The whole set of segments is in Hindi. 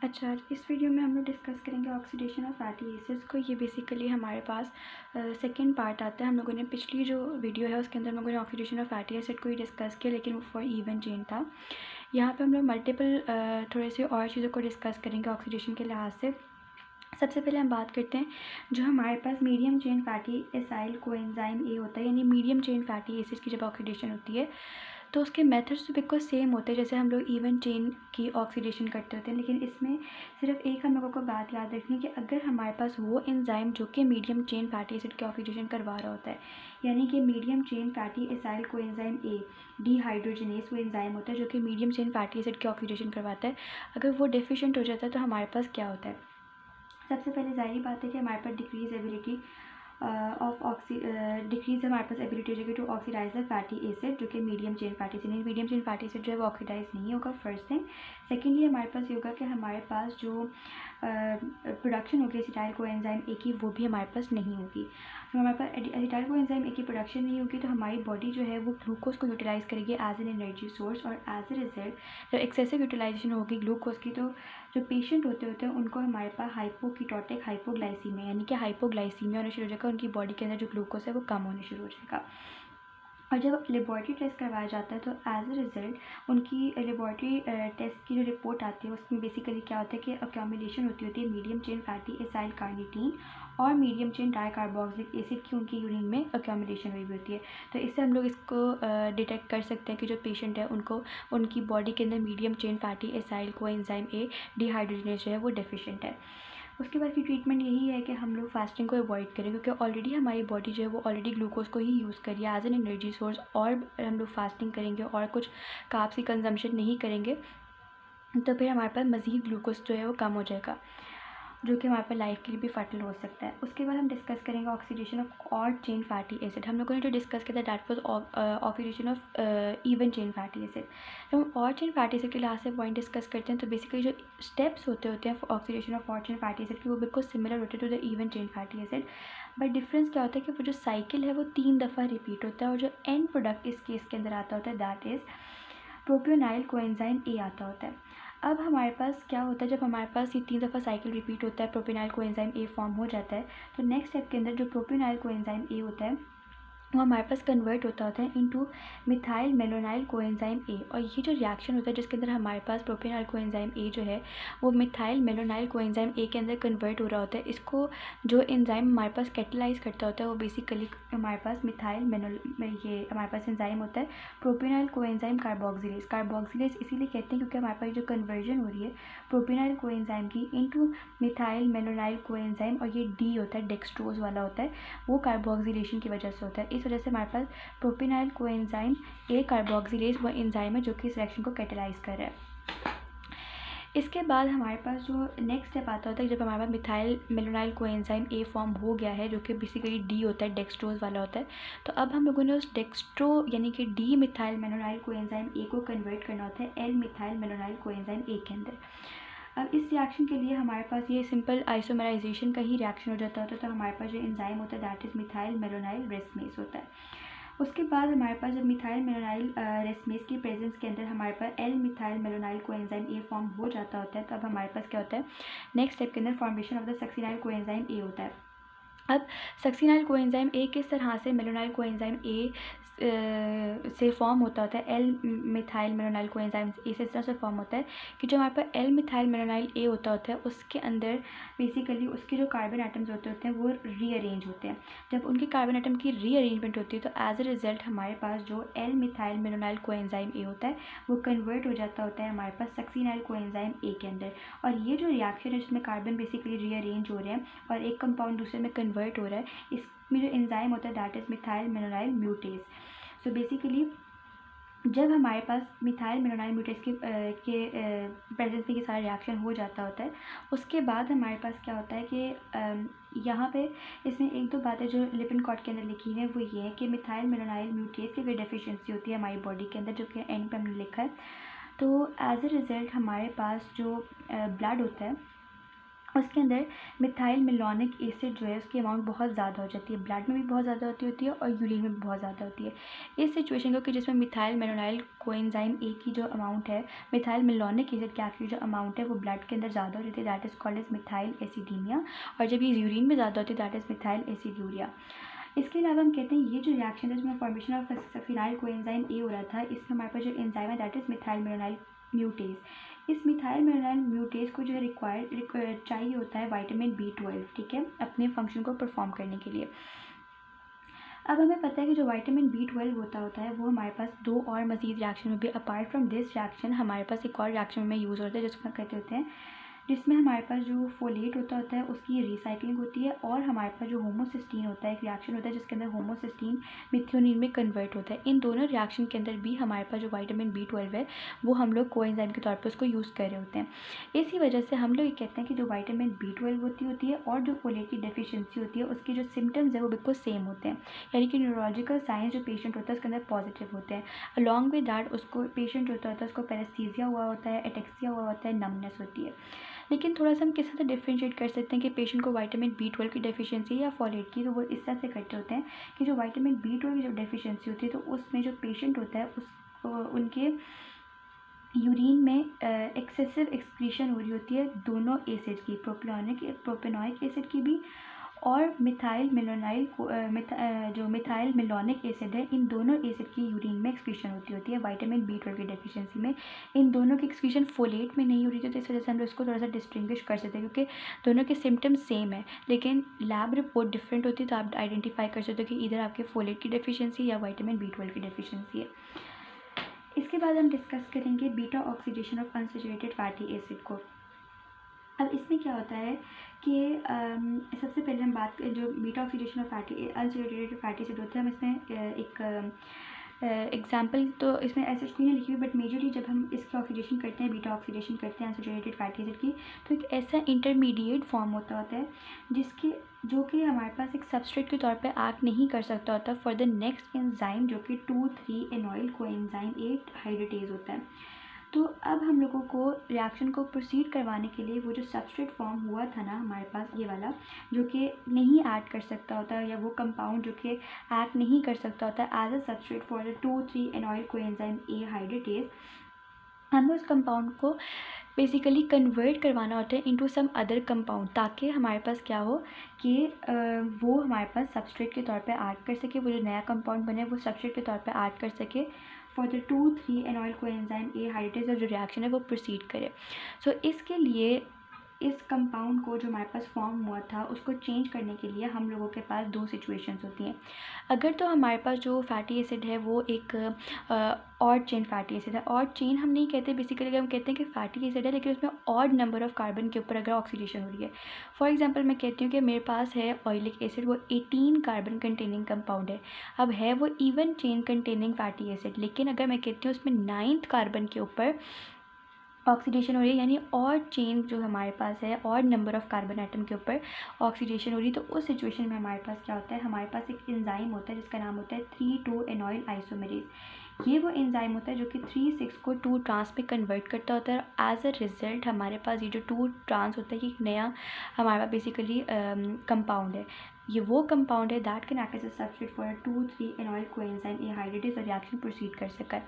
अच्छा, इस वीडियो में हम लोग डिस्कस करेंगे ऑक्सीडेशन ऑफ फैटी एसिड्स को। ये बेसिकली हमारे पास सेकंड पार्ट आता है। हम लोगों ने पिछली जो वीडियो है उसके अंदर हम लोगों ने ऑक्सीडेशन ऑफ फैटी एसिड को ही डिस्कस किया, लेकिन वो फॉर इवन चेन था। यहाँ पे हम लोग मल्टीपल थोड़े से और चीज़ों को डिस्कस करेंगे ऑक्सीडेशन के लिहाज से। सबसे पहले हम बात करते हैं जो हमारे पास medium chain fatty acyl coenzyme A होता है, यानी मीडियम चेन फैटी एसिड्स की जब ऑक्सीडेशन होती है तो उसके मेथड्स तो बिल्कुल सेम होते हैं जैसे हम लोग इवन चेन की ऑक्सीडेशन करते होते हैं, लेकिन इसमें सिर्फ एक हम लोगों को बात याद रखनी है कि अगर हमारे पास वो एंजाइम जो कि मीडियम चेन फैटी एसिड की ऑक्सीडेशन करवा रहा होता है, यानी कि medium chain fatty acyl coenzyme ए डीहाइड्रोजनेज वो एंजाइम होता है जो कि मीडियम चेन फैटी एसिड की ऑक्सीडेशन करवाता है, अगर वो डेफिशिएंट हो जाता है तो हमारे पास क्या होता है। सबसे पहले ज़ाहिर बात है कि हमारे पास डिक्रीज एबिलिटी डिक्रीज हमारे पास एबिलिटी हो जाएगी to oxidise the fatty acid जो कि medium chain fatty acid, medium chain fatty acid जो है वो ऑक्सीडाइज नहीं होगा, फर्स्ट थिंग। सेकेंडली हमारे पास ये होगा कि हमारे पास जो प्रोडक्शन होगी एसिटाइल कोएंजाइम ए की वो भी हमारे पास नहीं होगी। तो हमारे पास एसिटाइल कोएंजाइम ए की प्रोडक्शन नहीं होगी तो हमारी बॉडी जो है वो ग्लूकोज को यूटिलाइज़ करेगी एज एन एनर्जी सोर्स, और एज ए रिजल्ट जब एक्सेसिव यूटिलाइजेशन होगी ग्लूकोज की तो जो पेशेंट होते हैं उनको हमारे पास हाइपोकीटोटिक हाइपोग्लाइसीमिया यानी कि हाइपोग्लाइसीमिया होना शुरू हो जाएगा, उनकी बॉडी के अंदर जो ग्लूकोज है वो कम होने शुरू हो जाएगा। और जब लेबॉरेटरी टेस्ट करवाया जाता है तो एज ए रिज़ल्ट उनकी लेबॉरेटरी टेस्ट की जो रिपोर्ट आती है उसमें बेसिकली क्या होता है कि अक्यूमुलेशन होती है medium chain fatty acyl carnitine और मीडियम चेन डाइकार्बोक्सिलिक एसिड की उनकी यूरिन में अक्यूमुलेशन हुई होती है। तो इससे हम लोग इसको डिटेक्ट कर सकते हैं कि जो पेशेंट है उनको उनकी बॉडी के अंदर medium chain fatty acyl coenzyme ए डिहाइड्रोजनेज है वो डेफिशिएंट है। उसके बाद की ट्रीटमेंट यही है कि हम लोग फास्टिंग को अवॉइड करें क्योंकि ऑलरेडी हमारी बॉडी जो है वो ऑलरेडी ग्लूकोज को ही यूज़ करिए एज एन एनर्जी सोर्स, और हम लोग फास्टिंग करेंगे और कुछ कार्ब्स की कंजम्पशन नहीं करेंगे तो फिर हमारे पास मज़ीद ग्लूकोज जो है वो कम हो जाएगा जो कि हमारे पास लाइफ के लिए भी फर्टल हो सकता है। उसके बाद हम डिस्कस करेंगे oxidation of odd chain fatty acid. हम लोगों ने जो डिस्कस किया था that was oxidation of even chain fatty acid. तो हम ऑड चेन फैटी एसिड के लिहाज से पॉइंट डिस्कस करते हैं तो बेसिकली जो स्टेप्स होते हैं oxidation of odd chain fatty acid की वो बिल्कुल सिमिलर होते हैं to the even chain fatty acid, but difference क्या होता है कि वो जो साइकिल है वो 3 दफ़ा रिपीट होता है और जो एंड प्रोडक्ट इस केस के अंदर आता होता है दैट इज़ प्रोपियोनाइल कोएंजाइम ए आता होता है। अब हमारे पास क्या होता है जब हमारे पास ये 3 दफ़ा साइकिल रिपीट होता है प्रोपियोनाइल कोएंजाइम ए फॉर्म हो जाता है तो नेक्स्ट स्टेप के अंदर जो प्रोपियोनाइल कोएंजाइम ए होता है वो हमारे पास कन्वर्ट होता है इनटू मिथाइल मेलोनाइल कोएंजाइम ए, और ये जो रिएक्शन होता है जिसके अंदर हमारे पास प्रोपियोनाइल कोएंजाइम ए जो है वो मिथाइल मेलोनाइल कोएंजाइम ए के अंदर कन्वर्ट हो रहा होता है। इसको जो एंजाइम हमारे पास कैटेलाइज करता होता है वो बेसिकली हमारे पास ये हमारे पास एंजाइम होता है प्रोपियोनाइल कोएंजाइम कार्बोक्सिलेज। कार्बोक्सिलेज इसीलिए कहते हैं क्योंकि हमारे पास जो कन्वर्जन हो रही है प्रोपियोनाइल कोएंजाइम की इनटू मिथाइल मेलोनाइल कोएंजाइम, और ये डी होता है डेक्सट्रोज वाला होता है, वो कार्बोक्सिलेशन की वजह से होता है। इस वजह से हमारे पास प्रोपियोनाइल कोएंजाइम ए कार्बोक्सिलेज वो एंजाइम है जो कि इस रिएक्शन को कैटेलाइज कर रहा है। इसके बाद हमारे पास जो नेक्स्ट स्टेप आता होता है जब हमारे पास methyl malonyl coenzyme A form हो गया है जो कि बेसिकली डी होता है डेक्सट्रोज वाला होता है, तो अब हम लोगों ने उस डेक्सट्रो यानी कि डी मिथाइल मेलोनाइल कोएंजाइम ए को कन्वर्ट करना होता है एल मिथाइल मेलोनाइल कोएंजाइम ए के अंदर। अब इस रिएक्शन के लिए हमारे पास ये सिंपल आइसोमराइजेशन का ही रिएक्शन हो जाता होता है, तो हमारे पास जो एंजाइम होता है दैट इज़ मिथाइल मेलोनाइल रेसमेस होता है। उसके बाद हमारे पास जब मिथाइल मेलोनाइल रेसमेस की प्रेजेंस के अंदर हमारे पास L methyl malonyl coenzyme A form हो जाता होता है, तो अब हमारे पास क्या होता है नेक्स्ट स्टेप के अंदर formation of the succinyl coenzyme A होता है। अब सक्सिनाइल कोएंजाइम ए किस तरह से मेलोनाइल कोएंजाइम ए से फॉर्म होता है एल मिथाइल मेलोनाइल कोएंजाइम ए से इस तरह से फॉर्म होता है कि जो हमारे पास एल मिथाइल मेलोनाइल ए होता है उसके अंदर बेसिकली उसके जो कार्बन आइटम्स होते हैं वो रीअरेंज होते हैं। जब उनके कार्बन आइटम की रीअरेंजमेंट होती है तो एज ए रिजल्ट हमारे पास जो L methyl malonyl coenzyme A होता है वो कन्वर्ट हो जाता होता है हमारे पास सक्सिनाइल कोएंजाइम ए के अंदर। और ये जो रिएक्शन है जिसमें कार्बन बेसिकली रीअरेंज हो रहे हैं और एक कंपाउंड दूसरे में कन्वर्ट हो रहा है, इसमें जो एंजाइम होता है that is methyl malonyl mutase. So basically जब हमारे पास मिथाइल मेलोनाइल म्यूटेज के प्रेजेंस में ये सारा रिएक्शन हो जाता होता है उसके बाद हमारे पास क्या होता है कि यहाँ पे इसमें एक दो बातें जो लिपिनकॉट के अंदर लिखी हैं वो ये है कि मिथाइल मेलोनाइल म्यूटेज की अगर डेफिशिएंसी होती है हमारी बॉडी के अंदर जो कि एंड पे हमने लिखा है, तो एज ए रिज़ल्ट हमारे पास जो ब्लड होता है उसके अंदर मिथाइल मेलोनिक एसिड जो है उसकी अमाउंट बहुत ज़्यादा हो जाती है, ब्लड में भी बहुत ज़्यादा होती है और यूरिन में भी बहुत ज़्यादा होती है। इस सिचुएशन को कि जिसमें मिथाइल मेलोनाइल कोएंजाइम ए की जो अमाउंट है, मिथाइल मेलोनिक एसिड की एक्चुअली जो अमाउंट है वो ब्लड के अंदर ज़्यादा हो जाती है, that is called as methyl acidaemia. और जब ये यूरिन में ज़्यादा होती है दैट इज़ मिथाइल एसिड्यूरिया। इसके अलावा हम कहते हैं ये जो रिएक्शन है जिसमें formation of phenyl coenzyme A हो रहा था, इसमें हमारे पास जो एंजाइम है दैट इज़ मिथाइल मेलोनाइल म्यूटेज। इस मिथाइल मेलोनाइल म्यूटेज को जो है चाहिए होता है विटामिन B12, ठीक है, अपने फंक्शन को परफॉर्म करने के लिए। अब हमें पता है कि जो विटामिन B12 होता है वो हमारे पास दो और मज़ीद रिएक्शन में भी, अपार्ट फ्रॉम दिस रिएक्शन हमारे पास एक और रिएक्शन में यूज़ होता है जिसको कहते होते हैं, जिसमें हमारे पास जो फोलेट होता है उसकी रिसाइकलिंग होती है, और हमारे पास जो होमोसिस्टीन होता है, एक रिएक्शन होता है जिसके अंदर होमोसिस्टीन मिथ्योनिन में कन्वर्ट होता है। इन दोनों रिएक्शन के अंदर भी हमारे पास जो विटामिन B12 है वो हम लोग कोएंजाइम के तौर पर उसको यूज़ कर रहे होते हैं। इसी वजह से हम लोग ये कहते हैं कि जो विटामिन B12 होती है और जो फोलेट की डेफिशिएंसी होती है उसके जो सिम्टम्स है वो बिल्कुल सेम होते हैं, यानी कि न्यूरोलॉजिकल साइंस जो पेशेंट होता है उसके अंदर पॉजिटिव होते हैं। अलॉन्ग विद दैट उसको पेशेंट होता है उसको पैरेस्थीसिया हुआ होता है, एटेक्सिया हुआ होता है, नमनेस होती है। लेकिन थोड़ा सा हम किस तरह से डिफ्रेंशिएट कर सकते हैं कि पेशेंट को विटामिन B12 की डेफिशिएंसी या फॉलेट की, तो वो इस तरह से करते होते हैं कि जो विटामिन B12 की जो डेफिशिएंसी होती है तो उसमें जो पेशेंट होता है उस उनके यूरिन में एक्सेसिव एक्सक्रीशन हो रही होती है दोनों एसिड की, प्रोपेनॉइक एसिड की भी और मिथाइल मेलोनाइल जो मिथाइल मेलोनिक एसिड है, इन दोनों एसिड की यूरिन में एक्सक्रीशन होती है विटामिन B12 की डेफिशिएंसी में। इन दोनों की एक्सक्रीशन फोलेट में नहीं हो रही थी, तो इस वजह से हम लोग इसको थोड़ा सा डिस्टिंग्विश कर सकते हैं क्योंकि दोनों के सिम्टम्स सेम है लेकिन लैब रिपोर्ट डिफरेंट होती है, तो आप आइडेंटिफाई कर सकते हो कि इधर आपके फोलेट की डेफिशिएंसी या विटामिन B12 की डेफिशिएंसी है। इसके बाद हम डिस्कस करेंगे beta oxidation of unsaturated fatty acid को। अब इसमें क्या होता है कि सबसे पहले हम बात जो beta oxidation of unsaturated fatty acid होते हैं, हम इसमें एक एग्जाम्पल तो इसमें ऐसे कोई नहीं लिखी हुई, बट मेजरली जब हम इसकी ऑक्सीडेशन करते हैं, बीटा ऑक्सीडेशन करते हैं अनसैचुरेटेड फैटी एसिड की, तो एक ऐसा इंटरमीडिएट फॉर्म होता है जिसके जो कि हमारे पास एक सबस्ट्रेट के तौर पे एक्ट नहीं कर सकता होता फॉर द नेक्स्ट एंजाइम जो कि 2,3-एनॉइल कोएंजाइम 8 हाइड्रेटेज होता है। तो अब हम लोगों को रिएक्शन को प्रोसीड करवाने के लिए वो जो सबस्ट्रेट फॉर्म हुआ था ना हमारे पास ये वाला, जो कि नहीं ऐड कर सकता होता या वो कंपाउंड जो कि ऐड नहीं कर सकता होता as a substrate for the two three enoyl coenzyme A hydratase, हमें उस कंपाउंड को बेसिकली कन्वर्ट करवाना होता है इनटू सम अदर कंपाउंड, ताकि हमारे पास क्या हो कि वो हमारे पास सबस्ट्रेट के तौर पे ऐड कर सके, वो जो नया कंपाउंड बने वो सबस्ट्रेट के तौर पे ऐड कर सके for the two three enoyl coenzyme A hydratase, और जो रिएक्शन है वो प्रोसीड करे। सो इसके लिए इस कंपाउंड को जो हमारे पास फॉर्म हुआ था उसको चेंज करने के लिए हम लोगों के पास दो सिचुएशंस होती हैं। अगर तो हमारे पास जो फैटी एसिड है वो एक ऑड चेन फैटी एसिड है, ऑड चेन हम नहीं कहते बेसिकली, हम कहते हैं कि फैटी एसिड है लेकिन उसमें ऑड नंबर ऑफ कार्बन के ऊपर अगर ऑक्सीडेशन हो रही है। फॉर एग्जांपल मैं कहती हूँ कि मेरे पास है ऑयलिक एसिड, वो 18 कार्बन कंटेनिंग कंपाउंड है। अब है वो even chain containing fatty acid, लेकिन अगर मैं कहती हूँ उसमें 9th कार्बन के ऊपर ऑक्सीडेशन हो रही है, यानी और चेन जो हमारे पास है और नंबर ऑफ कार्बन एटम के ऊपर ऑक्सीडेशन हो रही है, तो उस सिचुएशन में हमारे पास क्या होता है, हमारे पास एक एंजाइम होता है जिसका नाम होता है 3,2-एनॉइल आइसोमेरेज। ये वो एंजाइम होता है जो कि 3,6 को 2 ट्रांस में कन्वर्ट करता होता है। एज अ रिजल्ट हमारे पास ये जो 2 ट्रांस होता है कि एक नया हमारे पास बेसिकली कंपाउंड है, ये वो कंपाउंड है that can act as a substitute for two three enoyl coenzyme A hydratase और रिएक्शन प्रोसीड कर सका।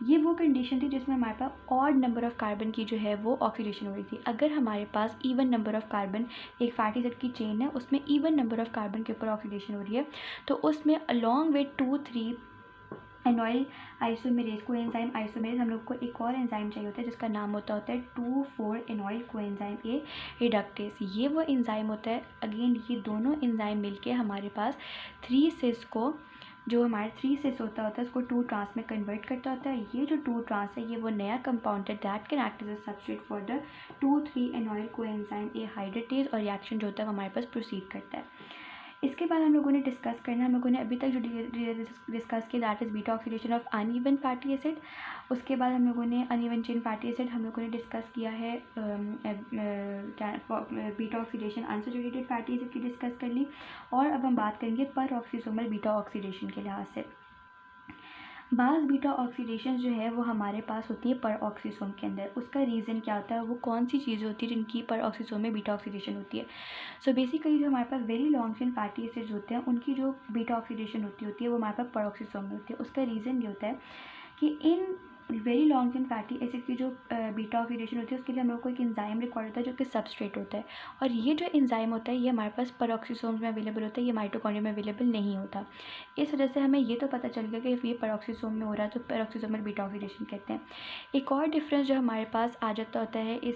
ये वो कंडीशन थी जिसमें हमारे पास ऑड नंबर ऑफ कार्बन की जो है वो ऑक्सीडेशन हो रही थी। अगर हमारे पास इवन नंबर ऑफ कार्बन, एक फैटी एसिड की चेन है उसमें इवन नंबर ऑफ कार्बन के ऊपर ऑक्सीडेशन हो रही है, तो उसमें along with two three enoyl isomerase coenzyme isomerase हम लोग को एक और एंजाइम चाहिए होता है जिसका नाम होता है 2,4-एनॉइल कोएंजाइम A रिडक्टेज। ये वो एंजाइम होता है, अगेन ये दोनों एंजाइम मिलके हमारे पास 3 को जो हमारे 3 होता है उसको 2 ट्रांस में कन्वर्ट करता होता है। ये जो 2 ट्रांस है ये वो नया कंपाउंड है that can act as a substrate for the two three enoyl coenzyme A hydratase, और रिएक्शन जो होता है वो हमारे पास प्रोसीड करता है। इसके बाद हम लोगों ने डिस्कस करना है, हम लोगों ने अभी तक जो डिस्कस किया that is beta oxidation of uneven fatty acid. उसके बाद हम लोगों ने अनइवन चेन फैटी एसिड हम लोगों ने डिस्कस किया है, beta oxidation unsaturated fatty acid की डिस्कस कर ली, और अब हम बात करेंगे पर ऑक्सीसोमल बीटा ऑक्सीडेशन के लिहाज से। बाज़ बीटा ऑक्सीडेशन जो है वो हमारे पास होती है पर ऑक्सीसोम के अंदर। उसका रीज़न क्या होता है, वो कौन सी चीज़ें होती है जिनकी पर ऑक्सीसोम में बीटा ऑक्सीडेशन होती है। सो बेसिकली जो हमारे पास very long chain fatty acids होते हैं उनकी जो बीटा ऑक्सीडेशन होती है वो हमारे पास पर ऑक्सीसोम में होती है। उसका रीज़न ये होता है कि in very long chain fatty acid की जो बीटा ऑक्सीडेशन होती है उसके लिए हम लोग को एक एंजाइम रिक्वायर्ड होता है जो कि सबस्ट्रेट होता है, और ये जो एंजाइम होता है ये हमारे पास पेरोक्सिसोम्स में अवेलेबल होता है, ये माइटोकॉन्ड्रिया में अवेलेबल नहीं होता। इस वजह से हमें ये तो पता चल गया कि ये पेरोक्सिसोम में हो रहा है तो पेरोक्सिसोमल बीटा ऑक्सीडेशन कहते हैं। एक और डिफरेंस जो हमारे पास आ जाता होता है इस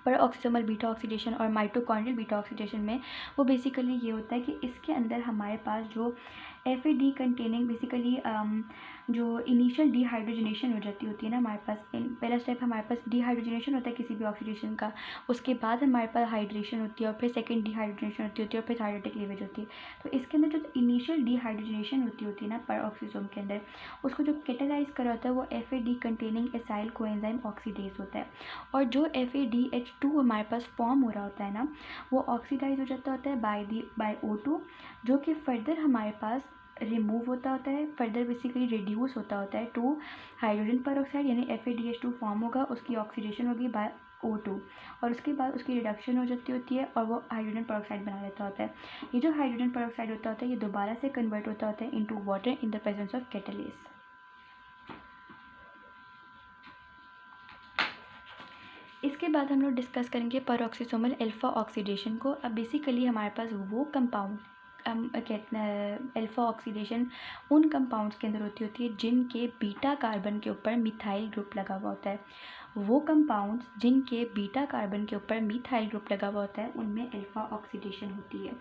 पर ऑक्सीसोमल बीटा ऑक्सीडेशन और माइटोकॉन्ड्रियल बीटा ऑक्सीडेशन में, वो बेसिकली ये होता है कि इसके अंदर हमारे पास जो FAD कंटेनिंग बेसिकली जो इनिशियल डिहाइड्रोजनेशन हो जाती होती है ना हमारे पास, पहला स्टेप हमारे पास डिहाइड्रोजनेशन होता है किसी भी ऑक्सीडेशन का, उसके बाद हमारे पास हाइड्रेशन होती है और फिर सेकंड डिहाइड्रोजनेशन होती है और फिर थायरोटिक लीवेज होती है। तो इसके अंदर जो इनिशियल डिहाइड्रोजनेशन होती है ना पर ऑक्सीसोम के अंदर, उसको जो कैटालाइज करा होता है वो FAD containing acyl coenzyme oxidase होता है, और जो FADH2 हमारे पास फॉर्म हो रहा होता है ना वो ऑक्सीडाइज हो जाता होता है बाय O2, जो कि फर्दर हमारे पास रिमूव होता है, फर्दर बेसिकली रिड्यूस होता है टू हाइड्रोजन पर यानी FADH2 फॉर्म होगा, उसकी ऑक्सीडेशन होगी बाय O2 और उसके बाद उसकी रिडक्शन हो जाती होती है और वो हाइड्रोजन पर बना लेता होता है। ये जो हाइड्रोजन पर होता है ये दोबारा से कन्वर्ट होता है into water in the presence of catalyst. इसके बाद हम लोग डिस्कस करेंगे परऑक्सीसोमल अल्फा ऑक्सीडेशन को। अब बेसिकली हमारे पास वो कंपाउंड कहते हैं अल्फा ऑक्सीडेशन उन कंपाउंड्स के अंदर होती है जिनके बीटा कार्बन के ऊपर मिथाइल ग्रुप लगा हुआ होता है। वो कंपाउंड्स जिनके बीटा कार्बन के ऊपर मिथाइल ग्रुप लगा हुआ होता है उनमें अल्फा ऑक्सीडेशन होती है।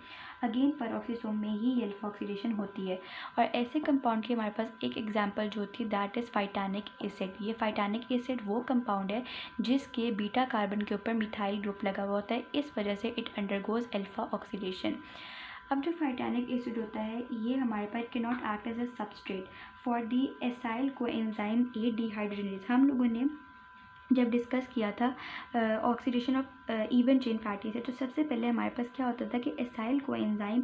अगेन परऑक्सीसोम में ही अल्फा ऑक्सीडेशन होती है, और ऐसे कंपाउंड की हमारे पास एक एग्जांपल जो होती है दैट इज़ फाइटानिक एसिड। ये फाइटानिक एसिड वो कंपाउंड है जिसके बीटा कार्बन के ऊपर मिथाइल ग्रुप लगा हुआ होता है, इस वजह से इट अंडरगोज अल्फा ऑक्सीडेशन। अब जो फाइटानिक एसिड होता है ये हमारे पास can not act as a substrate for the acyl coenzyme A dehydrogenase. हम लोगों ने जब डिस्कस किया था oxidation of even chain fatty acid, तो सबसे पहले हमारे पास क्या होता था कि एसाइल कोएंजाइम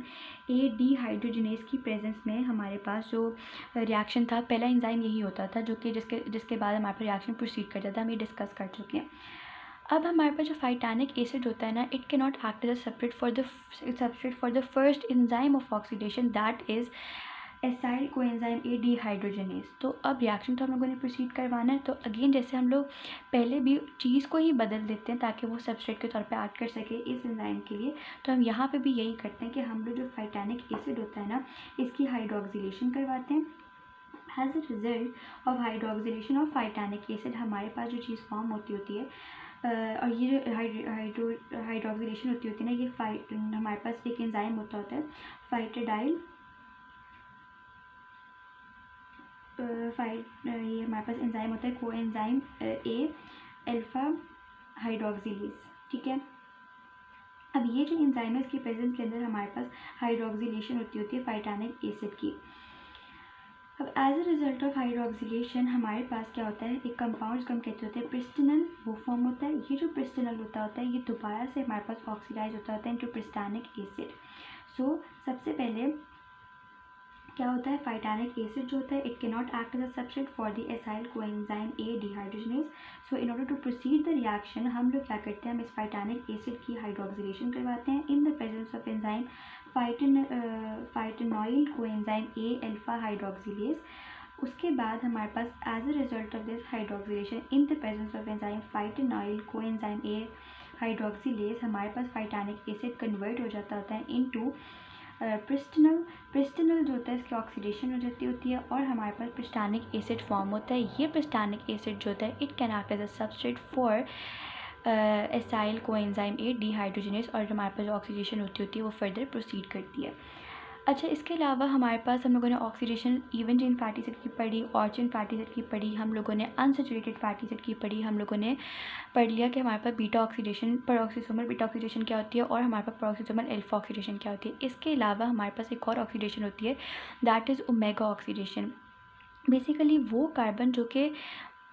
A डिहाइड्रोजनेज की प्रेजेंस में हमारे पास जो रिएक्शन था, पहला एंजाइम यही होता था जो कि जिसके बाद हमारे पास रिएक्शन प्रोसीड करता था, हम ये डिस्कस कर चुके हैं। अब हमारे पास जो फाइटानिक एसिड होता है ना it can not act as a substrate for the first enzyme of oxidation that is acyl coenzyme A dehydrogenase. तो अब रिएक्शन तो हम लोगों ने प्रोसीड करवाना है, तो अगेन जैसे हम लोग पहले भी चीज़ को ही बदल देते हैं ताकि वो सबस्ट्रेट के तौर पे एक्ट कर सके इस एंजाइम के लिए, तो हम यहाँ पे भी यही करते हैं कि हम लोग जो फाइटानिक एसिड होता है ना इसकी हाइड्रोक्सिलेशन करवाते हैं। As a result of hydroxylation of phytanic acid हमारे पास जो चीज़ फॉर्म होती है और ये जो हाइड्रोक्सिलेशन होती है ना ये हमारे पास एक एंजाइम होता है फाइटाडाइल ये हमारे पास एंजाइम होता है कोएंजाइम A अल्फा हाइड्रोक्सिलेज। ठीक है, अब ये जो एंजाइम है इसकी प्रेजेंस के अंदर हमारे पास हाइड्रोक्सिलेशन होती है फाइटानिक एसिड की। अब as a result of hydroxylation हमारे पास क्या होता है, एक कंपाउंड जिसको हम कहते होते हैं प्रिस्टिनल, वो फॉर्म होता है। ये जो प्रिस्टिनल होता है ये दोबारा से हमारे पास ऑक्सीडाइज होता है इनटू प्रिस्टानिक एसिड। सो सबसे पहले क्या होता है, फाइटानिक एसिड जो होता है it can not act as a substrate for the acyl coenzyme A dehydrogenase. So in order to proceed the reaction हम लोग क्या करते हैं, हम इस फाइटानिक एसिड की हाइड्रोक्सिलेशन करवाते हैं in the presence of enzyme phytanoyl coenzyme A alpha hydroxylase. उसके बाद हमारे पास as a result of this hydroxylation in the presence of enzyme phytanoyl coenzyme A hydroxylase हमारे पास फाइटानिक एसिड कन्वर्ट हो जाता होता है इनटू प्रिस्टिनल जो होता है इसकी ऑक्सीडेशन हो जाती होती है और हमारे पास प्रिस्टानिक एसिड फॉर्म होता है। ये प्रिस्टानिक एसिड जो होता है it can act as a substrate for acyl coenzyme A dehydrogenase, और हमारे पास जो ऑक्सीडेशन होती है वो फर्दर प्रोसीड करती है। अच्छा, इसके अलावा हमारे पास हम लोगों ने oxidation even chain fatty acid की पढ़ी, ऑड चेन फैटी एसिड की पढ़ी, हम लोगों ने अनसैचुरेटेड फैटी एसिड की पढ़ी, हम लोगों ने पढ़ लिया कि हमारे पास बीटा ऑक्सीडेशन परऑक्सीसोमल बीटा ऑक्सीडेशन क्या होती है और हमारे पास परऑक्सीसोमल अल्फा ऑक्सीडेशन क्या होती है। इसके अलावा हमारे पास एक और ऑक्सीडेशन होती है that is omega oxidation. Basically वो कार्बन जो कि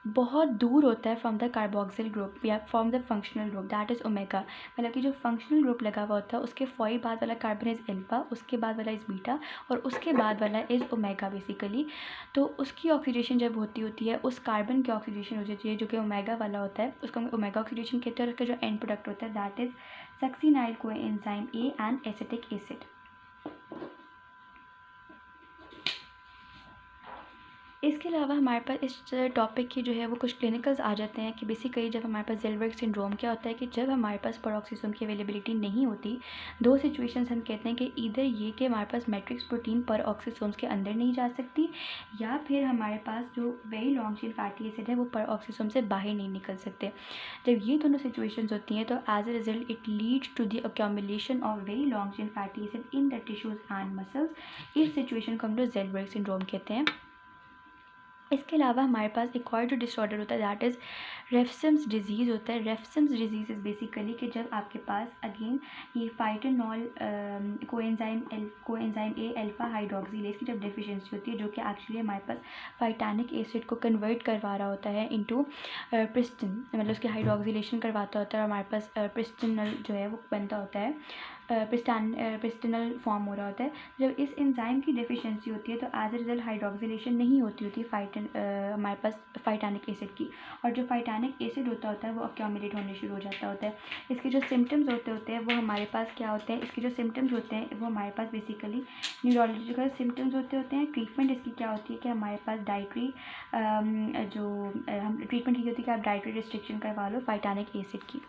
बहुत दूर होता है फ्रॉम द कार्बोक्सिल ग्रुप या from the functional group, that is omega. मतलब कि जो फंक्शनल ग्रुप लगा हुआ होता है उसके फॉरी बाद वाला कार्बन इज़ अल्फा, उसके बाद वाला इज़ बीटा और उसके बाद वाला इज़ ओमेगा बेसिकली। तो उसकी ऑक्सीडेशन जब होती है उस कार्बन की ऑक्सीडेशन हो जाती है जो कि ओमेगा वाला होता है, उसको हम ओमेगा ऑक्सीडेशन कहते हैं। और उसका जो एंड प्रोडक्ट होता है that is succinyl coenzyme A and acetic acid. इसके अलावा हमारे पास इस टॉपिक की जो है वो कुछ क्लिनिकल्स आ जाते हैं कि बेसिकली जब हमारे पास ज़ेल्बर्ग सिंड्रोम क्या होता है कि जब हमारे पास पेरोक्सिसोम की अवेलेबिलिटी नहीं होती, दो सिचुएशंस हम कहते हैं कि इधर ये कि हमारे पास मैट्रिक्स प्रोटीन पेरोक्सिसोम्स के अंदर नहीं जा सकती, या फिर हमारे पास जो very long chain fatty acid है वो पेरोक्सिसोम से बाहर नहीं निकल सकते। जब ये दोनों सिचुएशंस होती हैं तो as a result it leads to the accumulation of very long chain fatty acid in the tissues and muscles. इस सिचुएशन को हम लोग ज़ेल्बर्ग सिंड्रोम कहते हैं। इसके अलावा हमारे पास एक और जो डिसऑर्डर होता है दैट इज़ रेफसम्स डिजीज़ होता है। रेफसम्स डिजीज़ इज़ बेसिकली कि जब आपके पास अगेन ये फाइटोनॉल कोएंजाइम ए अल्फा हाइड्रोक्सिलेज की जब डेफिशिएंसी होती है जो कि एक्चुअली हमारे पास फाइटानिक एसिड को कन्वर्ट करवा रहा होता है इनटू प्रिस्टिन, मतलब उसकी हाइड्रोक्सिलेशन करवाता होता है और हमारे पास प्रिस्टिनल जो है वो बनता होता है, प्रिस्टिनल फॉर्म हो रहा होता है। जब इस एंजाइम की डेफिशिएंसी होती है तो एज अ रिजल्ट हाइड्रोक्सिलेशन नहीं होती हमारे पास फाइटानिक एसिड की, और जो फाइटानिक एसिड होता है वो अक्यूमुलेट होने शुरू हो जाता होता है। इसके जो सिम्टम्स होते हैं वो हमारे पास क्या होते हैं, इसके जो सिम्टम्स होते हैं वो हमारे पास बेसिकली न्यूरोलॉजिकल सिम्टम्स होते हैं। ट्रीटमेंट इसकी क्या होती है कि हमारे पास डाइटरी जो हम ट्रीटमेंट की होती है कि आप डाइटरी रिस्ट्रिक्शन करवा लो फाइटानिक एसिड की।